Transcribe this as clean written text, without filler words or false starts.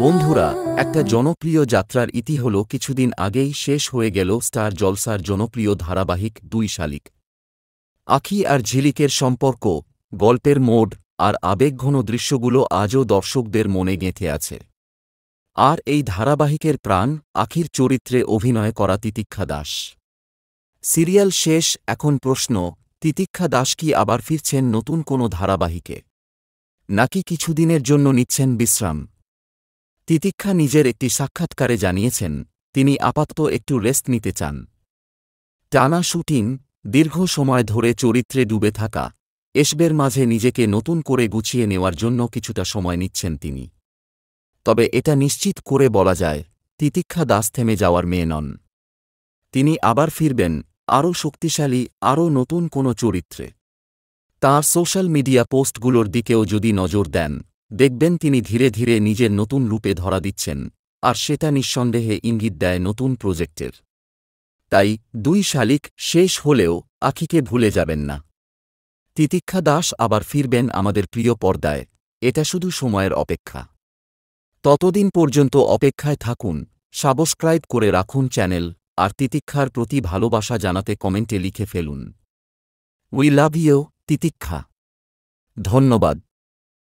বন্ধুরা, একটা জনপ্রিয় যাত্রার ইতি হল কিছুদিন আগেই শেষ হয়ে গেল স্টার জলসার জনপ্রিয় ধারাবাহিক দুই শালিক। আঁখি আর ঝিলিকের সম্পর্ক, গল্পের মোড় আর আবেগঘন দৃশ্যগুলো আজও দর্শকদের মনে গেঁথে আছে। আর এই ধারাবাহিকের প্রাণ আঁখির চরিত্রে অভিনয় করা তিতিক্ষা দাস। সিরিয়াল শেষ, এখন প্রশ্ন, তিতিক্ষা দাস কি আবার ফিরছেন নতুন কোনো ধারাবাহিকে, নাকি কিছুদিনের জন্য নিচ্ছেন বিশ্রাম? তিতিক্ষা নিজের একটি সাক্ষাৎকারে জানিয়েছেন, তিনি আপাতত একটু রেস্ট নিতে চান। টানা শুটিং, দীর্ঘ সময় ধরে চরিত্রে ডুবে থাকা, এসবের মাঝে নিজেকে নতুন করে গুছিয়ে নেওয়ার জন্য কিছুটা সময় নিচ্ছেন তিনি। তবে এটা নিশ্চিত করে বলা যায়, তিতিক্ষা দাস থেমে যাওয়ার মেয়ে নন। তিনি আবার ফিরবেন, আরও শক্তিশালী, আরও নতুন কোনো চরিত্রে। তাঁর সোশ্যাল মিডিয়া পোস্টগুলোর দিকেও যদি নজর দেন, দেখবেন তিনি ধীরে ধীরে নিজের নতুন রূপে ধরা দিচ্ছেন, আর সেটা নিঃসন্দেহে ইঙ্গিত দেয় নতুন প্রজেক্টের। তাই দুই শালিক শেষ হলেও আঁখিকে ভুলে যাবেন না। তিতিক্ষা দাস আবার ফিরবেন আমাদের প্রিয় পর্দায়, এটা শুধু সময়ের অপেক্ষা। ততদিন পর্যন্ত অপেক্ষায় থাকুন, সাবস্ক্রাইব করে রাখুন চ্যানেল, আর তিতিক্ষার প্রতি ভালোবাসা জানাতে কমেন্টে লিখে ফেলুন, উই লাভ ইউ তিতিক্ষা। ধন্যবাদ।